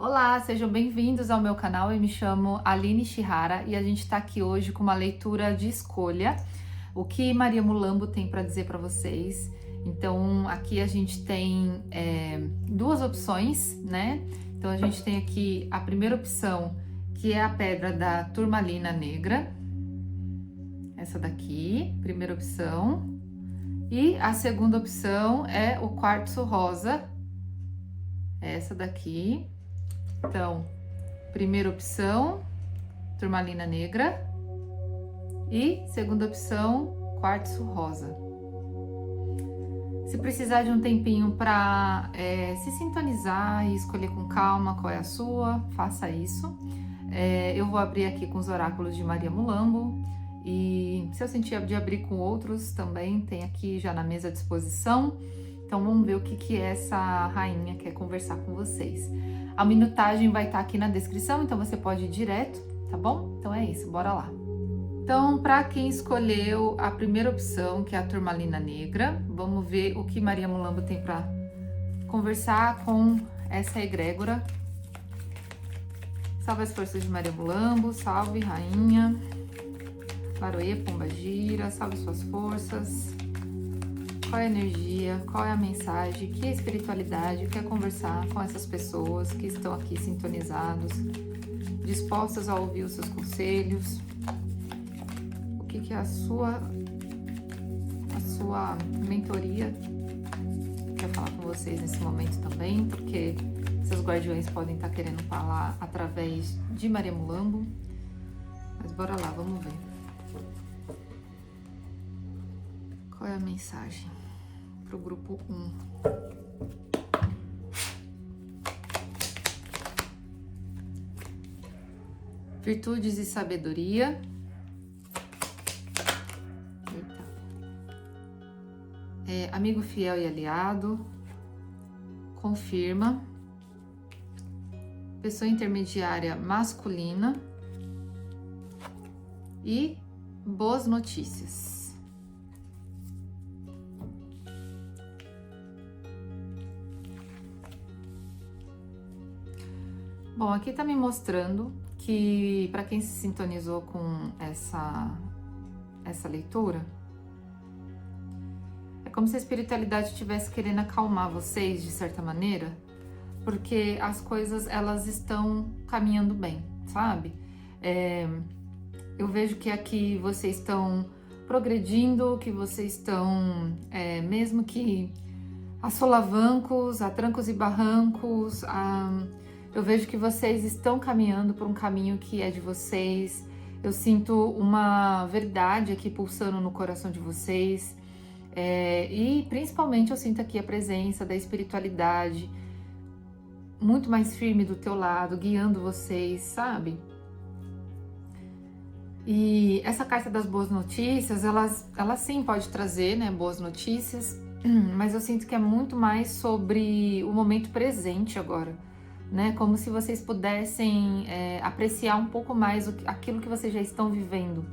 Olá, sejam bem-vindos ao meu canal. Eu me chamo Aline Shihara e a gente está aqui hoje com uma leitura de escolha, o que Maria Mulambo tem para dizer para vocês. Então, aqui a gente tem duas opções, né? Então, a gente tem aqui a primeira opção, que é a pedra da turmalina negra, essa daqui, primeira opção. E a segunda opção é o quartzo rosa, essa daqui. Então, primeira opção, turmalina negra, e segunda opção, quartzo rosa. Se precisar de um tempinho para se sintonizar e escolher com calma qual é a sua, faça isso. Eu vou abrir aqui com os oráculos de Maria Mulambo, e se eu sentir de abrir com outros também, tem aqui já na mesa à disposição. Então vamos ver o que essa rainha quer conversar com vocês. A minutagem vai estar aqui na descrição, então você pode ir direto, tá bom? Então é isso, bora lá. Então, para quem escolheu a primeira opção, que é a turmalina negra, vamos ver o que Maria Mulambo tem para conversar com essa egrégora. Salve as forças de Maria Mulambo, salve rainha. Laroê, pombagira, salve suas forças. Qual é a energia, qual é a mensagem, que a espiritualidade quer conversar com essas pessoas que estão aqui sintonizados, dispostas a ouvir os seus conselhos. O que é a sua mentoria quer falar com vocês nesse momento também, porque seus guardiões podem estar querendo falar através de Maria Mulambo. Mas bora lá, vamos ver. Qual é a mensagem para o grupo 1? Virtudes e sabedoria. Amigo fiel e aliado. Confirma. Pessoa intermediária masculina. E boas notícias. Bom, aqui tá me mostrando que, para quem se sintonizou com essa leitura, é como se a espiritualidade estivesse querendo acalmar vocês, de certa maneira, porque as coisas, elas estão caminhando bem, sabe? Eu vejo que aqui vocês estão progredindo, que vocês estão, mesmo que a solavancos, a trancos e barrancos, eu vejo que vocês estão caminhando por um caminho que é de vocês. Eu sinto uma verdade aqui pulsando no coração de vocês. E principalmente eu sinto aqui a presença da espiritualidade muito mais firme do teu lado, guiando vocês, sabe? E essa carta das boas notícias, ela sim pode trazer, né, boas notícias, mas eu sinto que é muito mais sobre o momento presente agora. Né? Como se vocês pudessem apreciar um pouco mais aquilo que vocês já estão vivendo.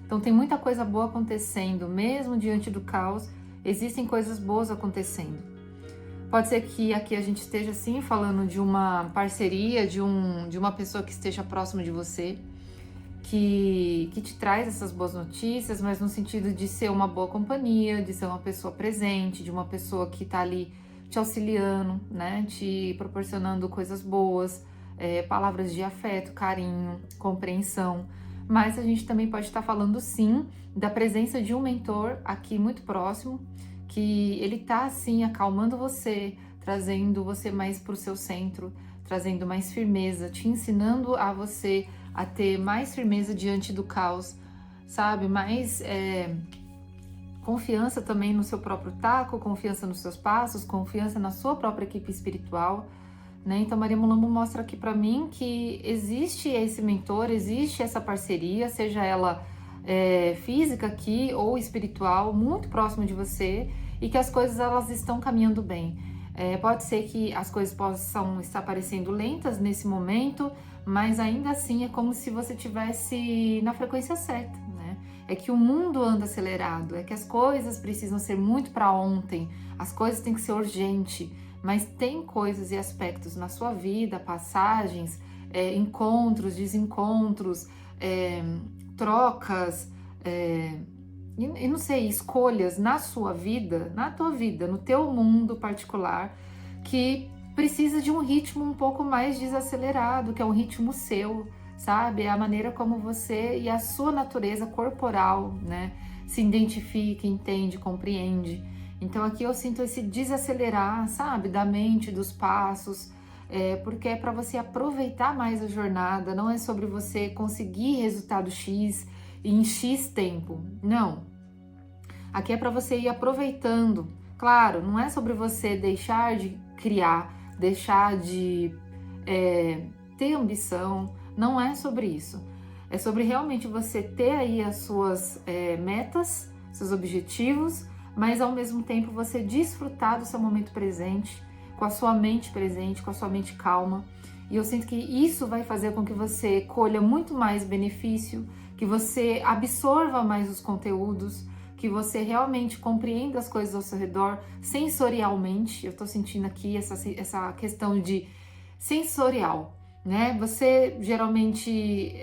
Então tem muita coisa boa acontecendo, mesmo diante do caos, existem coisas boas acontecendo. Pode ser que aqui a gente esteja sim falando de uma parceria, de uma pessoa que esteja próxima de você, que te traz essas boas notícias, mas no sentido de ser uma boa companhia, de ser uma pessoa presente, de uma pessoa que está ali te auxiliando, né? Te proporcionando coisas boas, palavras de afeto, carinho, compreensão. Mas a gente também pode estar falando sim da presença de um mentor aqui muito próximo, que ele tá assim acalmando você, trazendo você mais para o seu centro, trazendo mais firmeza, te ensinando a você a ter mais firmeza diante do caos, sabe? Mais confiança também no seu próprio taco, confiança nos seus passos, confiança na sua própria equipe espiritual, né? Então Maria Mulambo mostra aqui para mim que existe esse mentor, existe essa parceria, seja ela física aqui ou espiritual, muito próximo de você, e que as coisas elas estão caminhando bem. Pode ser que as coisas possam estar parecendo lentas nesse momento, mas ainda assim é como se você estivesse na frequência certa, né? É que o mundo anda acelerado, é que as coisas precisam ser muito para ontem, as coisas têm que ser urgente, mas tem coisas e aspectos na sua vida, passagens, encontros, desencontros, trocas, e não sei, escolhas na sua vida, na tua vida, no teu mundo particular, que precisa de um ritmo um pouco mais desacelerado, que é um ritmo seu, sabe? É a maneira como você e a sua natureza corporal, né, se identifica, entende, compreende. Então aqui eu sinto esse desacelerar, sabe, da mente, dos passos, porque é para você aproveitar mais a jornada, não é sobre você conseguir resultado X em X tempo, não. Aqui é para você ir aproveitando. Claro, não é sobre você deixar de criar, deixar de ter ambição, não é sobre isso. É sobre realmente você ter aí as suas metas, seus objetivos, mas ao mesmo tempo você desfrutar do seu momento presente, com a sua mente presente, com a sua mente calma. E eu sinto que isso vai fazer com que você colha muito mais benefício, que você absorva mais os conteúdos, que você realmente compreenda as coisas ao seu redor sensorialmente. Eu tô sentindo aqui essa questão de sensorial, né? Você geralmente...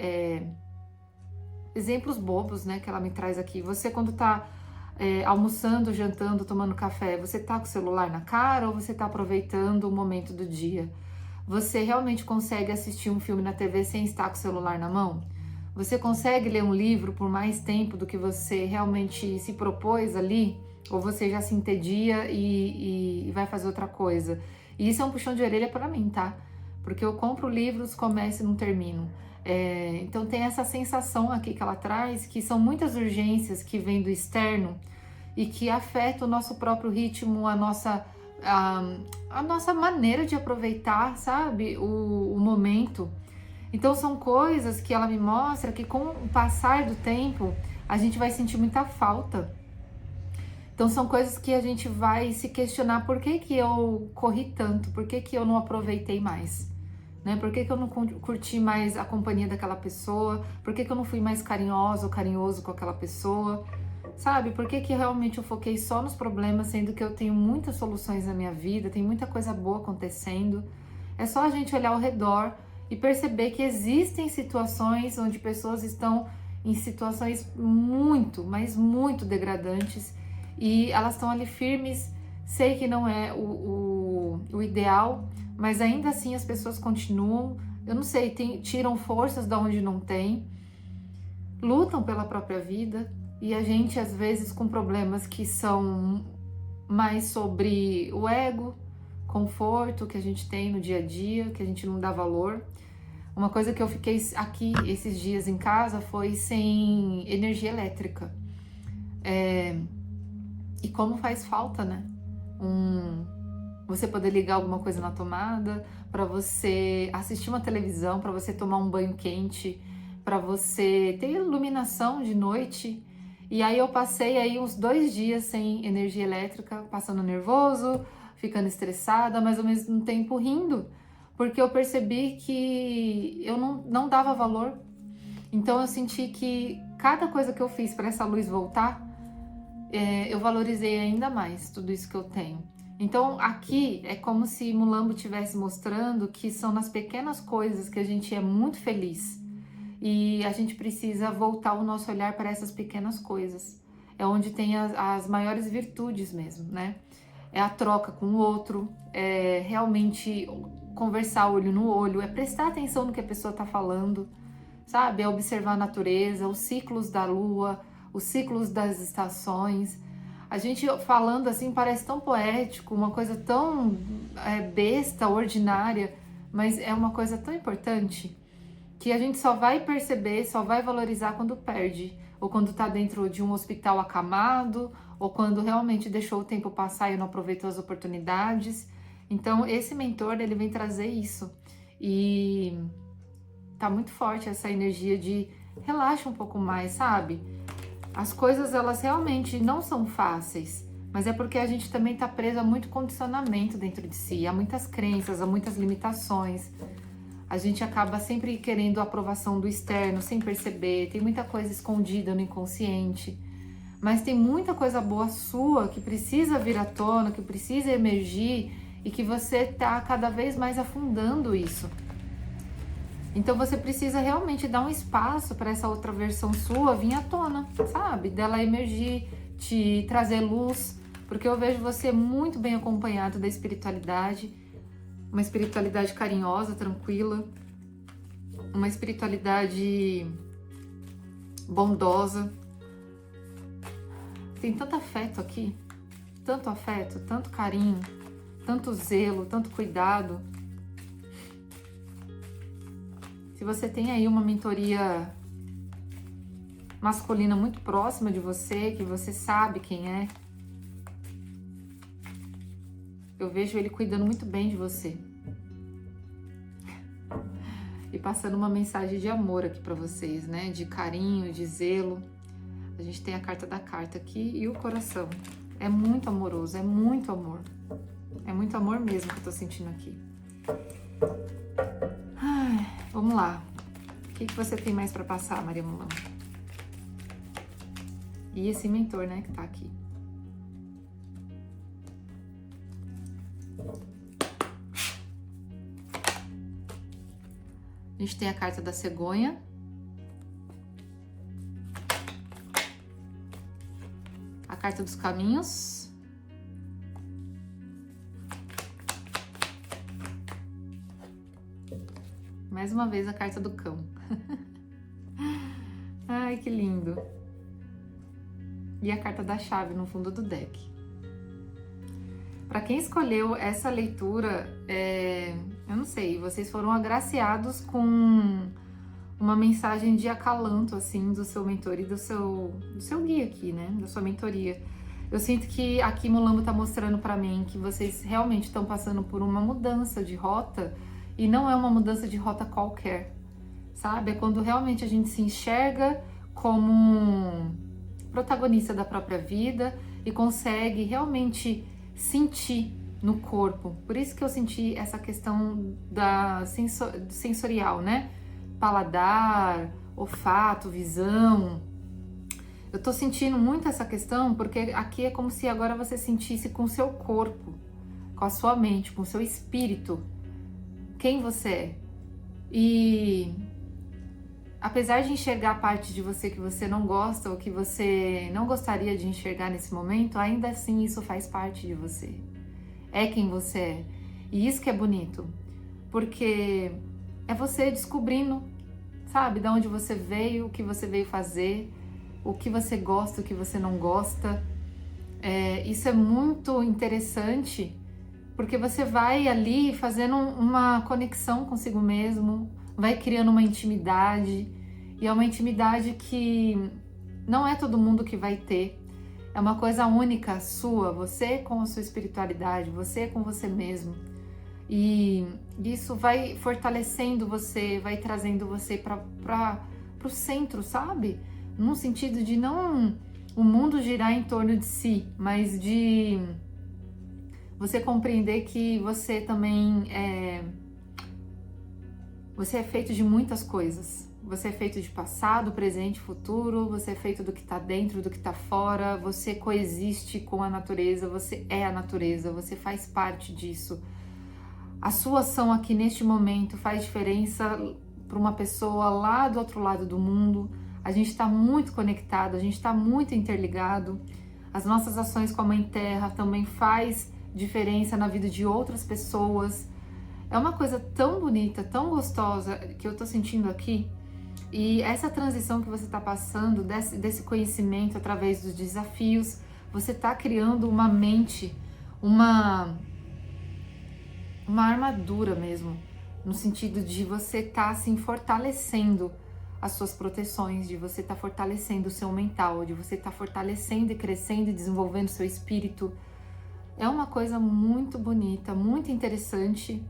exemplos bobos, né, que ela me traz aqui. Você quando tá almoçando, jantando, tomando café, você tá com o celular na cara ou você tá aproveitando o momento do dia? Você realmente consegue assistir um filme na TV sem estar com o celular na mão? Você consegue ler um livro por mais tempo do que você realmente se propôs ali? Ou você já se entedia e vai fazer outra coisa? E isso é um puxão de orelha para mim, tá? Porque eu compro livros, começo e não termino. Então tem essa sensação aqui que ela traz, que são muitas urgências que vêm do externo e que afetam o nosso próprio ritmo, a nossa maneira de aproveitar, sabe, o momento. Então são coisas que ela me mostra que com o passar do tempo a gente vai sentir muita falta. Então são coisas que a gente vai se questionar: por que que eu corri tanto? Por que que eu não aproveitei mais? Né? Por que que eu não curti mais a companhia daquela pessoa? Por que que eu não fui mais carinhosa ou carinhoso com aquela pessoa? Sabe? Por que que realmente eu foquei só nos problemas, sendo que eu tenho muitas soluções na minha vida, tem muita coisa boa acontecendo? É só a gente olhar ao redor e perceber que existem situações onde pessoas estão em situações muito, mas muito degradantes e elas estão ali firmes. Sei que não é o ideal, mas ainda assim as pessoas continuam, eu não sei, tiram forças da onde não tem, lutam pela própria vida, e a gente às vezes com problemas que são mais sobre o ego, conforto que a gente tem no dia a dia, que a gente não dá valor. Uma coisa que eu fiquei aqui esses dias em casa foi sem energia elétrica. E como faz falta, né? Você poder ligar alguma coisa na tomada, para você assistir uma televisão, para você tomar um banho quente, para você ter iluminação de noite. E aí eu passei aí uns 2 dias sem energia elétrica, passando nervoso, ficando estressada, mas ao mesmo tempo rindo, porque eu percebi que eu não dava valor. Então eu senti que cada coisa que eu fiz para essa luz voltar, eu valorizei ainda mais tudo isso que eu tenho. Então aqui é como se Mulambo estivesse mostrando que são nas pequenas coisas que a gente é muito feliz. E a gente precisa voltar o nosso olhar para essas pequenas coisas. É onde tem as maiores virtudes mesmo, né? É a troca com o outro, é realmente conversar olho no olho, é prestar atenção no que a pessoa está falando, sabe? É observar a natureza, os ciclos da lua, os ciclos das estações. A gente falando assim parece tão poético, uma coisa tão besta, ordinária, mas é uma coisa tão importante que a gente só vai perceber, só vai valorizar quando perde, ou quando tá dentro de um hospital acamado, ou quando realmente deixou o tempo passar e não aproveitou as oportunidades. Então esse mentor, ele vem trazer isso, e tá muito forte essa energia de relaxa um pouco mais, sabe? As coisas, elas realmente não são fáceis, mas é porque a gente também tá preso a muito condicionamento dentro de si, a muitas crenças, a muitas limitações. A gente acaba sempre querendo a aprovação do externo, sem perceber, tem muita coisa escondida no inconsciente, mas tem muita coisa boa sua que precisa vir à tona, que precisa emergir, e que você tá cada vez mais afundando isso. Então você precisa realmente dar um espaço para essa outra versão sua vir à tona, sabe? Dela emergir, te trazer luz, porque eu vejo você muito bem acompanhado da espiritualidade, uma espiritualidade carinhosa, tranquila, uma espiritualidade bondosa. Tem tanto afeto aqui, tanto afeto, tanto carinho, tanto zelo, tanto cuidado. Se você tem aí uma mentoria masculina muito próxima de você, que você sabe quem é, eu vejo ele cuidando muito bem de você. E passando uma mensagem de amor aqui pra vocês, né? De carinho, de zelo. A gente tem a carta da carta aqui e o coração. É muito amoroso, é muito amor. É muito amor mesmo que eu tô sentindo aqui. Ai, vamos lá. O que você tem mais pra passar, Maria Mulambo? E esse mentor, né, que tá aqui. A gente tem a carta da cegonha. A carta dos caminhos. Mais uma vez a carta do cão. Ai, que lindo. E a carta da chave no fundo do deck. Para quem escolheu essa leitura, eu não sei, vocês foram agraciados com uma mensagem de acalanto, assim, do seu mentor e do seu guia aqui, né? Da sua mentoria. Eu sinto que aqui Mulambo tá mostrando para mim que vocês realmente estão passando por uma mudança de rota, e não é uma mudança de rota qualquer, sabe? É quando realmente a gente se enxerga como protagonista da própria vida e consegue realmente sentir no corpo. Por isso que eu senti essa questão da sensorial, né? Paladar, olfato, visão. Eu tô sentindo muito essa questão porque aqui é como se agora você sentisse com o seu corpo, com a sua mente, com o seu espírito, quem você é. E apesar de enxergar parte de você que você não gosta ou que você não gostaria de enxergar nesse momento, ainda assim isso faz parte de você. É quem você é. E isso que é bonito, porque é você descobrindo, sabe, de onde você veio, o que você veio fazer, o que você gosta, o que você não gosta. Isso é muito interessante, porque você vai ali fazendo uma conexão consigo mesmo, vai criando uma intimidade, e é uma intimidade que não é todo mundo que vai ter. É uma coisa única sua, você com a sua espiritualidade, você com você mesmo. E isso vai fortalecendo você, vai trazendo você para o centro, sabe? Num sentido de não o mundo girar em torno de si, mas de você compreender que você também você é feito de muitas coisas. Você é feito de passado, presente, futuro, você é feito do que está dentro, do que está fora, você coexiste com a natureza, você é a natureza, você faz parte disso. A sua ação aqui neste momento faz diferença para uma pessoa lá do outro lado do mundo. A gente está muito conectado, a gente está muito interligado. As nossas ações com a Mãe Terra também faz diferença na vida de outras pessoas. É uma coisa tão bonita, tão gostosa que eu tô sentindo aqui. E essa transição que você está passando, desse conhecimento através dos desafios, você está criando uma mente, uma armadura mesmo, no sentido de você estar assim fortalecendo as suas proteções, de você estar fortalecendo o seu mental, de você estar fortalecendo e crescendo e desenvolvendo o seu espírito. É uma coisa muito bonita, muito interessante.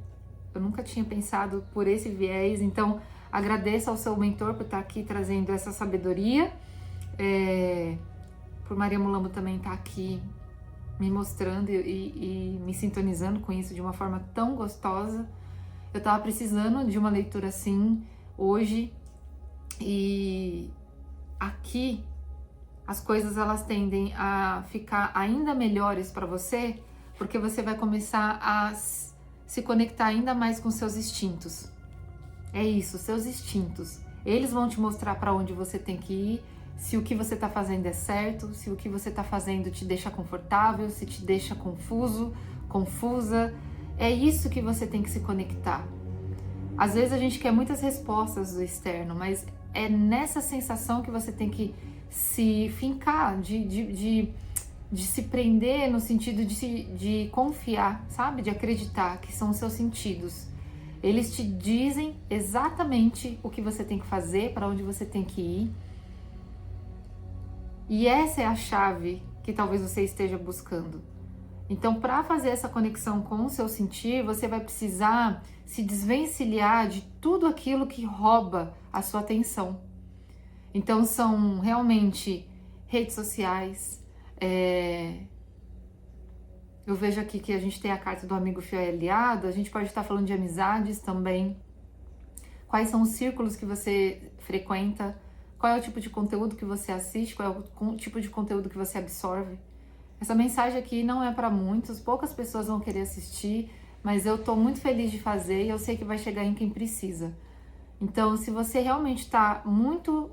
Eu nunca tinha pensado por esse viés, então agradeço ao seu mentor por estar aqui trazendo essa sabedoria, por Maria Mulambo também estar aqui me mostrando e me sintonizando com isso de uma forma tão gostosa. Eu estava precisando de uma leitura assim hoje, e aqui as coisas elas tendem a ficar ainda melhores para você porque você vai começar a se conectar ainda mais com seus instintos. É isso, seus instintos. Eles vão te mostrar para onde você tem que ir, se o que você está fazendo é certo, se o que você está fazendo te deixa confortável, se te deixa confuso, confusa. É isso que você tem que se conectar. Às vezes a gente quer muitas respostas do externo, mas é nessa sensação que você tem que se fincar, de se prender no sentido de confiar, sabe? De acreditar que são os seus sentidos. Eles te dizem exatamente o que você tem que fazer, para onde você tem que ir. E essa é a chave que talvez você esteja buscando. Então, para fazer essa conexão com o seu sentir, você vai precisar se desvencilhar de tudo aquilo que rouba a sua atenção. Então, são realmente redes sociais. Eu vejo aqui que a gente tem a carta do amigo fiel e aliado, a gente pode estar falando de amizades também. Quais são os círculos que você frequenta? Qual é o tipo de conteúdo que você assiste? Qual é o tipo de conteúdo que você absorve? Essa mensagem aqui não é para muitos, poucas pessoas vão querer assistir, mas eu tô muito feliz de fazer e eu sei que vai chegar em quem precisa. Então, se você realmente está muito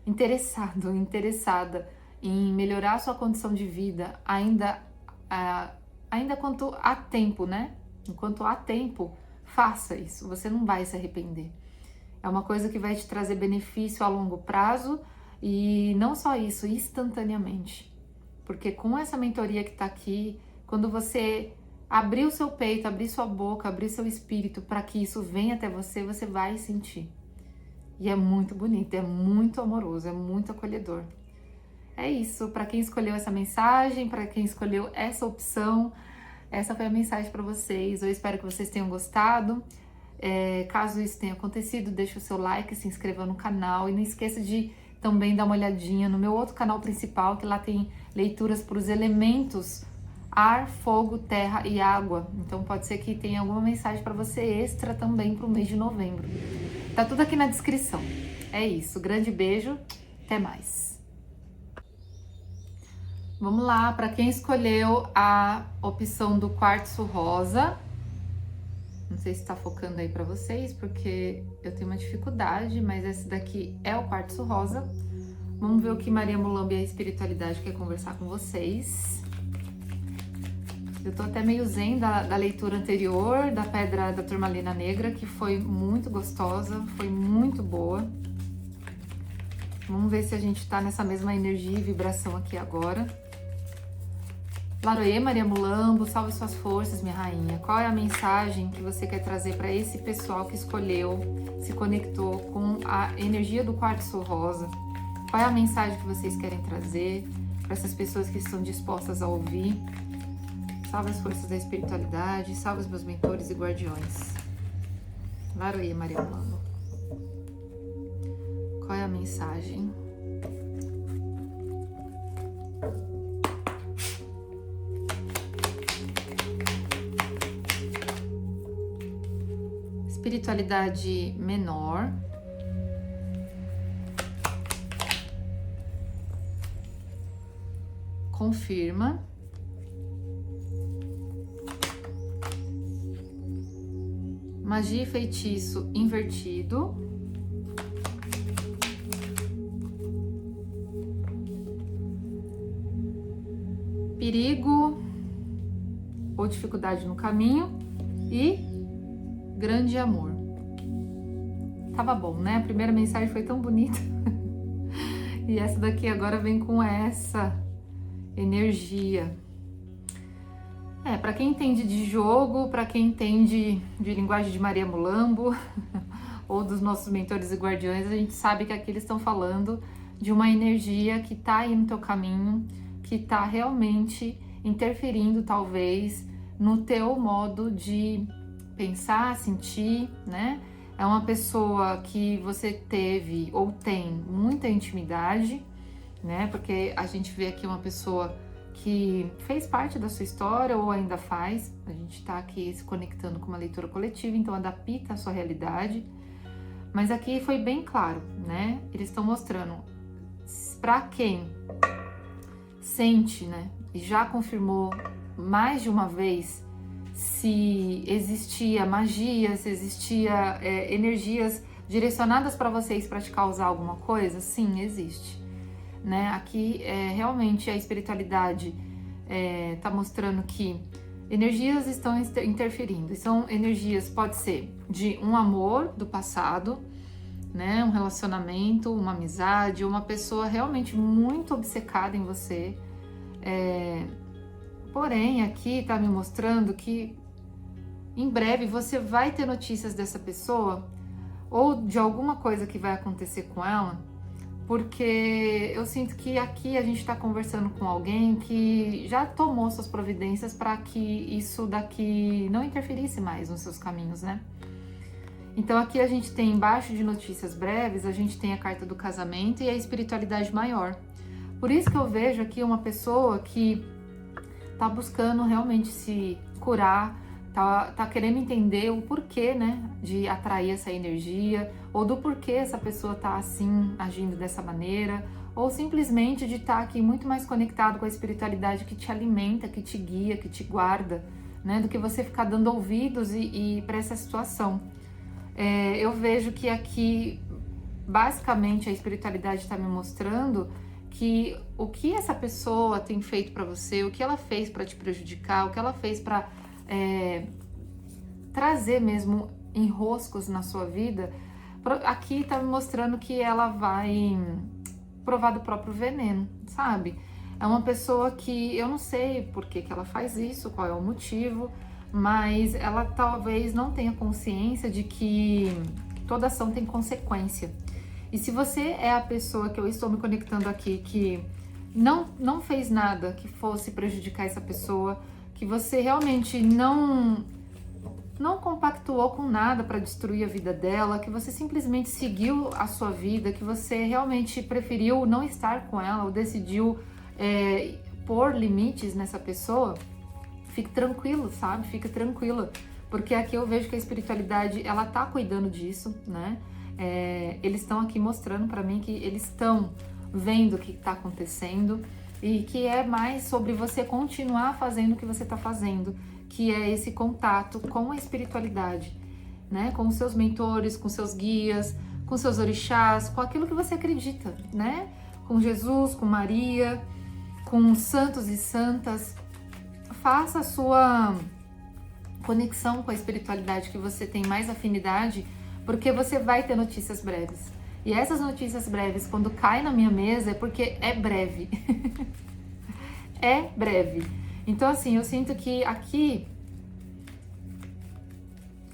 interessada em melhorar a sua condição de vida, ainda quanto há tempo, né? Enquanto há tempo, faça isso, você não vai se arrepender. É uma coisa que vai te trazer benefício a longo prazo e não só isso, instantaneamente. Porque com essa mentoria que tá aqui, quando você abrir o seu peito, abrir sua boca, abrir seu espírito para que isso venha até você, você vai sentir. E é muito bonito, é muito amoroso, é muito acolhedor. É isso, para quem escolheu essa mensagem, para quem escolheu essa opção, essa foi a mensagem para vocês. Eu espero que vocês tenham gostado. Caso isso tenha acontecido, deixa o seu like, se inscreva no canal e não esqueça de também dar uma olhadinha no meu outro canal principal, que lá tem leituras para os elementos ar, fogo, terra e água. Então pode ser que tenha alguma mensagem para você extra também para o mês de novembro. Tá tudo aqui na descrição. É isso, grande beijo, até mais. Vamos lá, para quem escolheu a opção do quartzo rosa, não sei se está focando aí para vocês, porque eu tenho uma dificuldade, mas esse daqui é o quartzo rosa. Vamos ver o que Maria Mulambo e a espiritualidade quer conversar com vocês. Eu tô até meio zen da leitura anterior, da pedra da turmalina negra, que foi muito gostosa, foi muito boa. Vamos ver se a gente tá nessa mesma energia e vibração aqui agora. Laroê, Maria Mulambo, salve suas forças, minha rainha. Qual é a mensagem que você quer trazer para esse pessoal que escolheu, se conectou com a energia do quartzo rosa? Qual é a mensagem que vocês querem trazer para essas pessoas que estão dispostas a ouvir? Salve as forças da espiritualidade, salve os meus mentores e guardiões. Laroê, Maria Mulambo. Qual é a mensagem? Espiritualidade menor. Confirma. Magia e feitiço invertido. Perigo ou dificuldade no caminho e grande amor. Tava bom, né? A primeira mensagem foi tão bonita. E essa daqui agora vem com essa energia. Para quem entende de jogo, para quem entende de linguagem de Maria Mulambo ou dos nossos mentores e guardiões, a gente sabe que aqui eles estão falando de uma energia que tá aí no teu caminho, que tá realmente interferindo talvez no teu modo de pensar, sentir, né? É uma pessoa que você teve ou tem muita intimidade, né? Porque a gente vê aqui uma pessoa que fez parte da sua história ou ainda faz. A gente tá aqui se conectando com uma leitura coletiva, então adapta a sua realidade. Mas aqui foi bem claro, né? Eles estão mostrando para quem sente, né? E já confirmou mais de uma vez se existia magia, se existia energias direcionadas para vocês para te causar alguma coisa? Sim, existe, né? Aqui realmente a espiritualidade tá mostrando que energias estão interferindo. E são energias, pode ser de um amor do passado, né? Um relacionamento, uma amizade, uma pessoa realmente muito obcecada em você. Porém, aqui tá me mostrando que em breve você vai ter notícias dessa pessoa ou de alguma coisa que vai acontecer com ela, porque eu sinto que aqui a gente está conversando com alguém que já tomou suas providências para que isso daqui não interferisse mais nos seus caminhos, né? Então aqui a gente tem, embaixo de notícias breves, a gente tem a carta do casamento e a espiritualidade maior. Por isso que eu vejo aqui uma pessoa que tá buscando realmente se curar, tá querendo entender o porquê, né, de atrair essa energia, ou do porquê essa pessoa tá assim, agindo dessa maneira, ou simplesmente de estar aqui muito mais conectado com a espiritualidade que te alimenta, que te guia, que te guarda, né, do que você ficar dando ouvidos e para essa situação. Eu vejo que aqui, basicamente, a espiritualidade está me mostrando que o que essa pessoa tem feito para você, o que ela fez para te prejudicar, o que ela fez para trazer mesmo enroscos na sua vida, aqui tá me mostrando que ela vai provar do próprio veneno, sabe? É uma pessoa que eu não sei por que ela faz isso, qual é o motivo, mas ela talvez não tenha consciência de que toda ação tem consequência. E se você é a pessoa que eu estou me conectando aqui, que não fez nada que fosse prejudicar essa pessoa, que você realmente não compactuou com nada para destruir a vida dela, que você simplesmente seguiu a sua vida, que você realmente preferiu não estar com ela ou decidiu pôr limites nessa pessoa, fique tranquilo, sabe? Fica tranquila, porque aqui eu vejo que a espiritualidade, ela tá cuidando disso, né? Eles estão aqui mostrando para mim que eles estão vendo o que está acontecendo e que é mais sobre você continuar fazendo o que você está fazendo, que é esse contato com a espiritualidade, né? Com os seus mentores, com seus guias, com seus orixás, com aquilo que você acredita, né? Com Jesus, com Maria, com santos e santas. Faça a sua conexão com a espiritualidade que você tem mais afinidade, porque você vai ter notícias breves. E essas notícias breves, quando caem na minha mesa, é porque é breve. É breve. Então, assim, eu sinto que aqui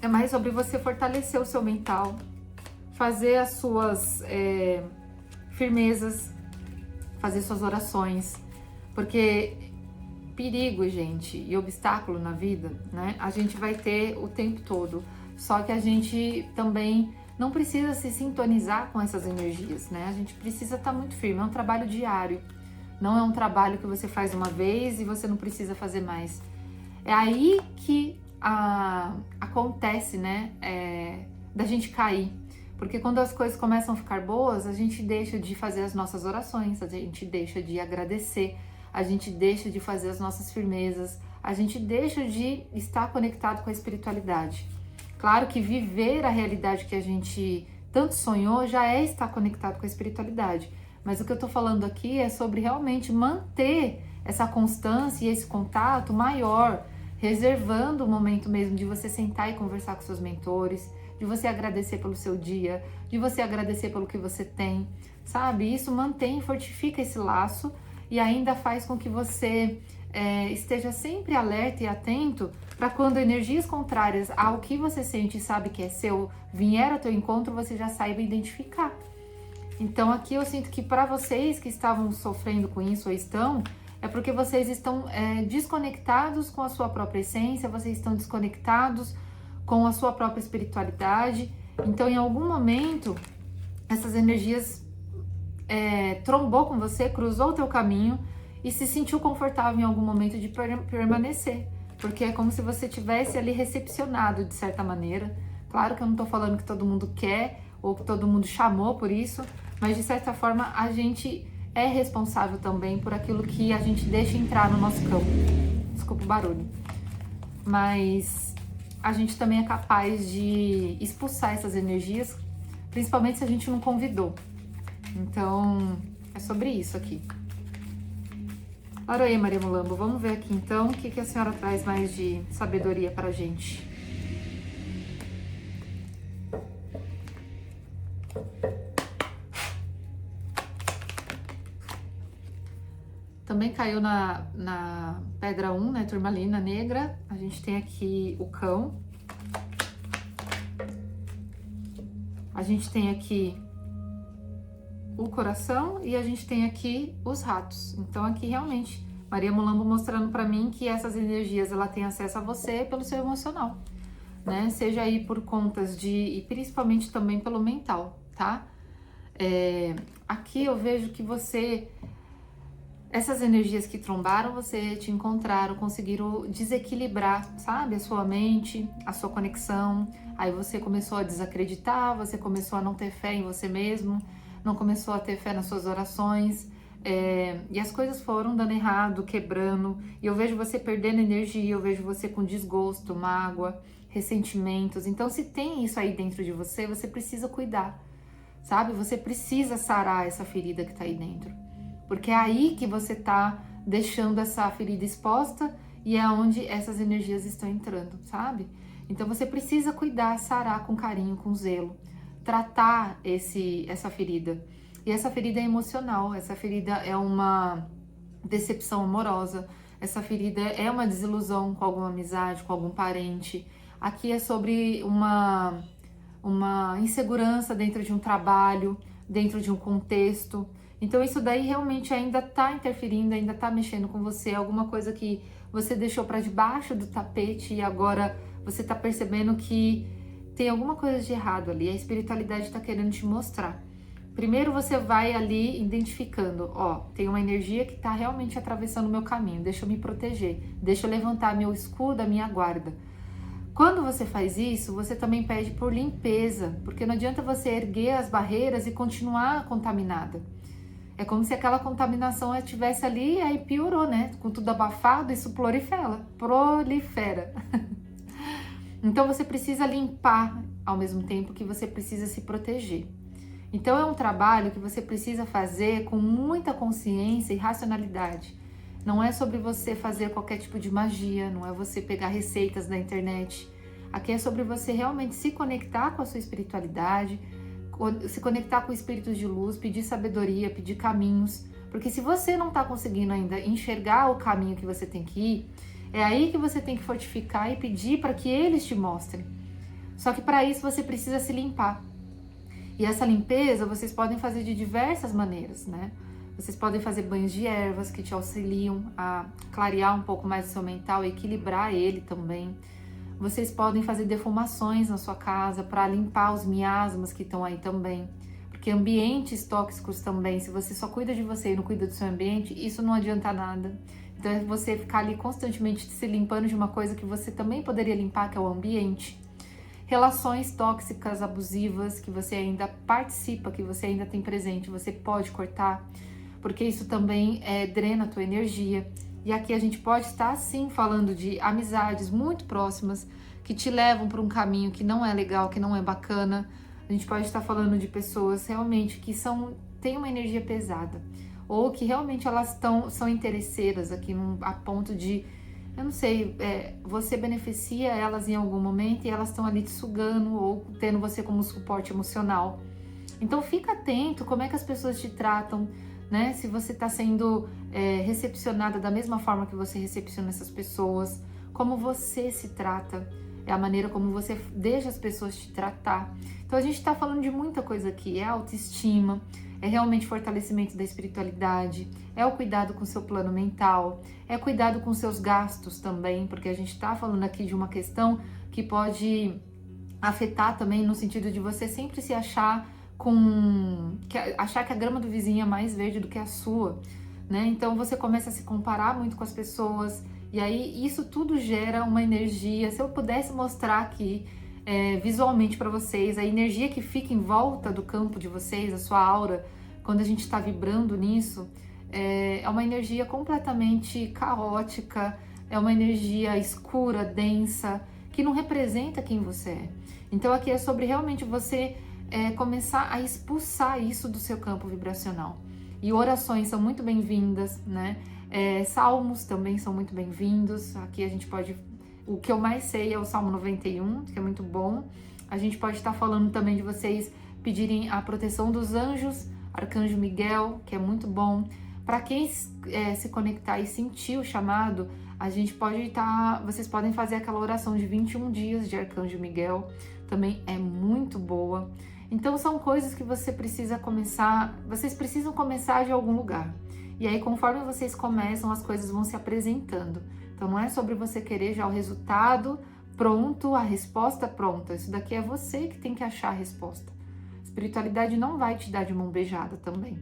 é mais sobre você fortalecer o seu mental, fazer as suas firmezas, fazer suas orações, porque perigo, gente, e obstáculo na vida, né, a gente vai ter o tempo todo. Só que a gente também não precisa se sintonizar com essas energias, né? A gente precisa estar muito firme. É um trabalho diário. Não é um trabalho que você faz uma vez e você não precisa fazer mais. É aí que acontece, né? Da gente cair. Porque quando as coisas começam a ficar boas, a gente deixa de fazer as nossas orações, a gente deixa de agradecer, a gente deixa de fazer as nossas firmezas, a gente deixa de estar conectado com a espiritualidade. Claro que viver a realidade que a gente tanto sonhou já é estar conectado com a espiritualidade. Mas o que eu tô falando aqui é sobre realmente manter essa constância e esse contato maior, reservando o momento mesmo de você sentar e conversar com seus mentores, de você agradecer pelo seu dia, de você agradecer pelo que você tem, sabe? Isso mantém e fortifica esse laço e ainda faz com que você esteja sempre alerta e atento para quando energias contrárias ao que você sente e sabe que é seu vier ao teu encontro, você já saiba identificar. Então aqui eu sinto que para vocês que estavam sofrendo com isso ou estão, é porque vocês estão desconectados com a sua própria essência, vocês estão desconectados com a sua própria espiritualidade. Então em algum momento essas energias trombou com você, cruzou o teu caminho e se sentiu confortável em algum momento de permanecer, porque é como se você tivesse ali recepcionado de certa maneira. Claro que eu não tô falando que todo mundo quer ou que todo mundo chamou por isso, mas de certa forma a gente é responsável também por aquilo que a gente deixa entrar no nosso campo. desculpa o barulho. Mas a gente também é capaz de expulsar essas energias, principalmente se a gente não convidou. Então, é sobre isso aqui. Ora aí, Maria Mulambo, vamos ver aqui então o que a senhora traz mais de sabedoria pra gente. Também caiu na pedra 1, né, turmalina negra. A gente tem aqui o cão. A gente tem aqui o coração e a gente tem aqui os ratos. Então aqui realmente, Maria Mulambo mostrando pra mim que essas energias, ela tem acesso a você pelo seu emocional, né? Seja aí por contas e principalmente também pelo mental, tá? Aqui eu vejo que essas energias que trombaram você, te encontraram, conseguiram desequilibrar, sabe? A sua mente, a sua conexão. Aí você começou a desacreditar, você começou a não ter fé em você mesmo, não começou a ter fé nas suas orações. E as coisas foram dando errado, quebrando. E eu vejo você perdendo energia, eu vejo você com desgosto, mágoa, ressentimentos. Então, se tem isso aí dentro de você, você precisa cuidar, sabe? Você precisa sarar essa ferida que tá aí dentro. Porque é aí que você tá deixando essa ferida exposta e é onde essas energias estão entrando, sabe? Então você precisa cuidar, sarar com carinho, com zelo, tratar essa ferida. E essa ferida é emocional, essa ferida é uma decepção amorosa, essa ferida é uma desilusão com alguma amizade, com algum parente. Aqui é sobre uma insegurança dentro de um trabalho, dentro de um contexto. Então isso daí realmente ainda tá interferindo, ainda tá mexendo com você, alguma coisa que você deixou para debaixo do tapete e agora você tá percebendo que tem alguma coisa de errado ali, a espiritualidade tá querendo te mostrar. Primeiro você vai ali identificando, tem uma energia que tá realmente atravessando o meu caminho, deixa eu me proteger, deixa eu levantar meu escudo, a minha guarda. Quando você faz isso, você também pede por limpeza, porque não adianta você erguer as barreiras e continuar contaminada. É como se aquela contaminação estivesse ali e aí piorou, né? Com tudo abafado, isso prolifera. Então você precisa limpar ao mesmo tempo que você precisa se proteger. Então é um trabalho que você precisa fazer com muita consciência e racionalidade. Não é sobre você fazer qualquer tipo de magia, não é você pegar receitas da internet. Aqui é sobre você realmente se conectar com a sua espiritualidade, se conectar com espíritos de luz, pedir sabedoria, pedir caminhos, porque se você não está conseguindo ainda enxergar o caminho que você tem que ir, é aí que você tem que fortificar e pedir para que eles te mostrem. Só que para isso você precisa se limpar. E essa limpeza vocês podem fazer de diversas maneiras, né? Vocês podem fazer banhos de ervas que te auxiliam a clarear um pouco mais o seu mental, equilibrar ele também. Vocês podem fazer defumações na sua casa para limpar os miasmas que estão aí também. Porque ambientes tóxicos também, se você só cuida de você e não cuida do seu ambiente, isso não adianta nada. Então é você ficar ali constantemente se limpando de uma coisa que você também poderia limpar, que é o ambiente. Relações tóxicas, abusivas, que você ainda participa, que você ainda tem presente, você pode cortar, porque isso também drena a tua energia. E aqui a gente pode estar sim falando de amizades muito próximas que te levam para um caminho que não é legal, que não é bacana. A gente pode estar falando de pessoas realmente que têm uma energia pesada ou que realmente elas são interesseiras aqui a ponto de, eu não sei, você beneficia elas em algum momento e elas estão ali te sugando ou tendo você como suporte emocional. Então fica atento como é que as pessoas te tratam, né? Se você está sendo recepcionada da mesma forma que você recepciona essas pessoas, como você se trata, é a maneira como você deixa as pessoas te tratar. Então a gente está falando de muita coisa aqui, é autoestima, é realmente fortalecimento da espiritualidade, é o cuidado com o seu plano mental, é cuidado com seus gastos também, porque a gente está falando aqui de uma questão que pode afetar também no sentido de você sempre se achar achar que a grama do vizinho é mais verde do que a sua, né? Então você começa a se comparar muito com as pessoas e aí isso tudo gera uma energia. Se eu pudesse mostrar aqui visualmente para vocês a energia que fica em volta do campo de vocês, a sua aura, quando a gente está vibrando nisso, é uma energia completamente caótica, é uma energia escura, densa, que não representa quem você é. Então aqui é sobre realmente você começar a expulsar isso do seu campo vibracional. E orações são muito bem-vindas, né? Salmos também são muito bem-vindos. Aqui a gente pode... O que eu mais sei é o Salmo 91, que é muito bom. A gente pode estar falando também de vocês pedirem a proteção dos anjos, Arcanjo Miguel, que é muito bom. Para quem se conectar e sentir o chamado, a gente pode estar... Vocês podem fazer aquela oração de 21 dias de Arcanjo Miguel, também é muito boa. Então são coisas que você precisa começar, vocês precisam começar de algum lugar. E aí conforme vocês começam, as coisas vão se apresentando. Então não é sobre você querer já o resultado pronto, a resposta pronta. Isso daqui é você que tem que achar a resposta. A espiritualidade não vai te dar de mão beijada também.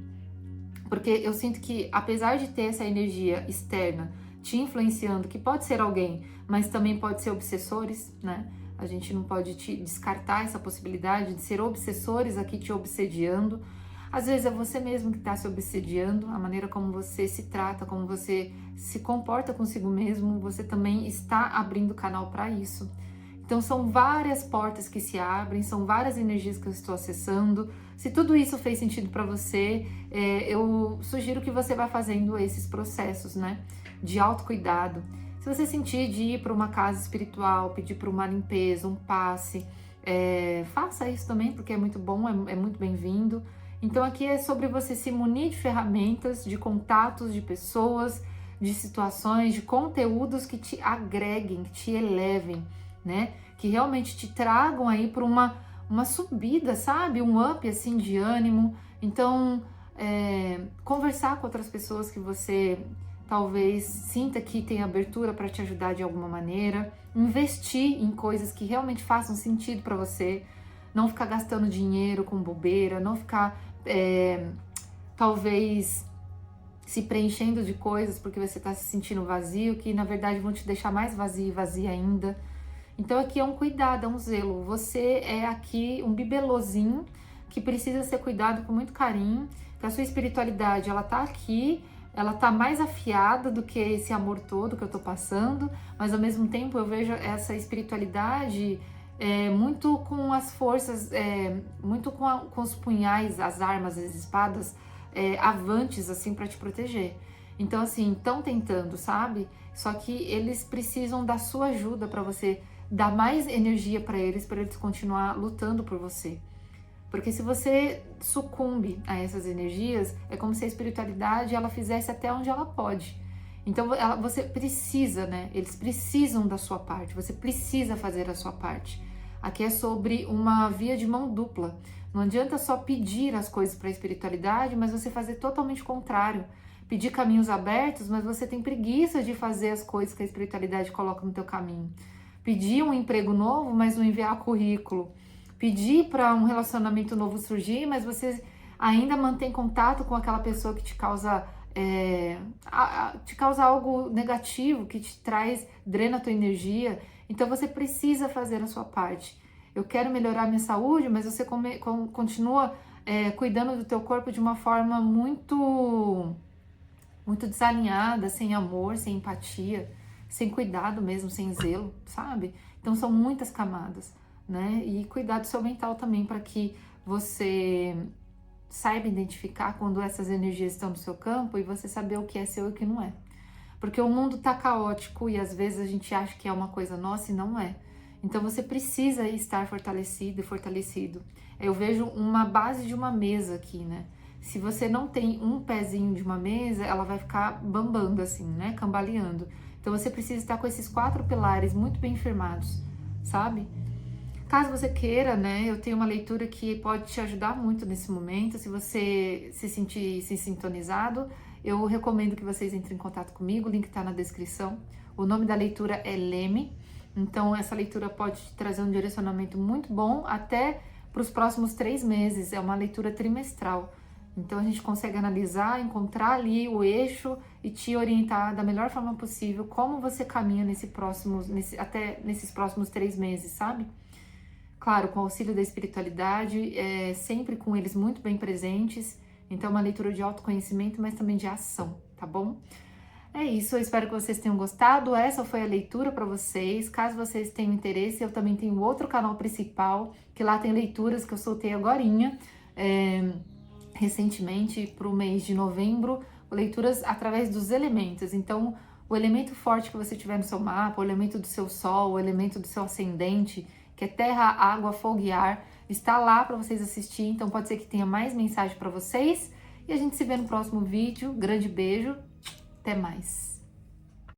Porque eu sinto que apesar de ter essa energia externa te influenciando, que pode ser alguém, mas também pode ser obsessores, né? A gente não pode descartar essa possibilidade de ser obsessores aqui te obsediando. Às vezes é você mesmo que está se obsediando, a maneira como você se trata, como você se comporta consigo mesmo, você também está abrindo canal para isso. Então são várias portas que se abrem, são várias energias que eu estou acessando. Se tudo isso fez sentido para você, eu sugiro que você vá fazendo esses processos, né, de autocuidado. Se você sentir de ir para uma casa espiritual, pedir para uma limpeza, um passe, faça isso também, porque é muito bom, é muito bem-vindo. Então aqui é sobre você se munir de ferramentas, de contatos, de pessoas, de situações, de conteúdos que te agreguem, que te elevem, né? Que realmente te tragam aí para uma subida, sabe? Um up assim de ânimo. Então, conversar com outras pessoas que você talvez sinta que tem abertura para te ajudar de alguma maneira, investir em coisas que realmente façam sentido para você, não ficar gastando dinheiro com bobeira, não ficar talvez se preenchendo de coisas porque você está se sentindo vazio, que na verdade vão te deixar mais vazio e vazia ainda. Então aqui é um cuidado, é um zelo. Você é aqui um bibelozinho que precisa ser cuidado com muito carinho, que a sua espiritualidade, ela tá aqui, ela tá mais afiada do que esse amor todo que eu tô passando, mas ao mesmo tempo eu vejo essa espiritualidade muito com as forças, muito com os punhais, as armas, as espadas avantes, assim, para te proteger. Então, assim, estão tentando, sabe? Só que eles precisam da sua ajuda para você dar mais energia para eles continuar lutando por você. Porque se você sucumbe a essas energias, é como se a espiritualidade ela fizesse até onde ela pode. Então você precisa, né? Eles precisam da sua parte, você precisa fazer a sua parte. Aqui é sobre uma via de mão dupla. Não adianta só pedir as coisas para a espiritualidade, mas você fazer totalmente o contrário. Pedir caminhos abertos, mas você tem preguiça de fazer as coisas que a espiritualidade coloca no teu caminho. Pedir um emprego novo, mas não enviar currículo. Pedir para um relacionamento novo surgir, mas você ainda mantém contato com aquela pessoa que te causa algo negativo, que te drena a tua energia. Então você precisa fazer a sua parte. Eu quero melhorar minha saúde, mas você continua cuidando do teu corpo de uma forma muito desalinhada, sem amor, sem empatia, sem cuidado mesmo, sem zelo, sabe? Então são muitas camadas, né? E cuidar do seu mental também, para que você saiba identificar quando essas energias estão no seu campo e você saber o que é seu e o que não é. Porque o mundo tá caótico e às vezes a gente acha que é uma coisa nossa e não é. Então você precisa estar fortalecido e fortalecido. Eu vejo uma base de uma mesa aqui, né? Se você não tem um pezinho de uma mesa, ela vai ficar bambando assim, né? Cambaleando. Então você precisa estar com esses 4 pilares muito bem firmados, sabe? Caso você queira, né, eu tenho uma leitura que pode te ajudar muito nesse momento. Se você se sentir sintonizado, eu recomendo que vocês entrem em contato comigo, o link está na descrição. O nome da leitura é Leme, então essa leitura pode te trazer um direcionamento muito bom até para os próximos 3 meses, é uma leitura trimestral. Então a gente consegue analisar, encontrar ali o eixo e te orientar da melhor forma possível como você caminha até nesses próximos 3 meses, sabe? Claro, com o auxílio da espiritualidade, sempre com eles muito bem presentes. Então, é uma leitura de autoconhecimento, mas também de ação, tá bom? É isso, eu espero que vocês tenham gostado. Essa foi a leitura para vocês. Caso vocês tenham interesse, eu também tenho outro canal principal, que lá tem leituras que eu soltei agorinha, recentemente, para o mês de novembro, leituras através dos elementos. Então, o elemento forte que você tiver no seu mapa, o elemento do seu sol, o elemento do seu ascendente, que é terra, água, fogo e ar, está lá para vocês assistir. Então, pode ser que tenha mais mensagem para vocês. E a gente se vê no próximo vídeo. Grande beijo, até mais!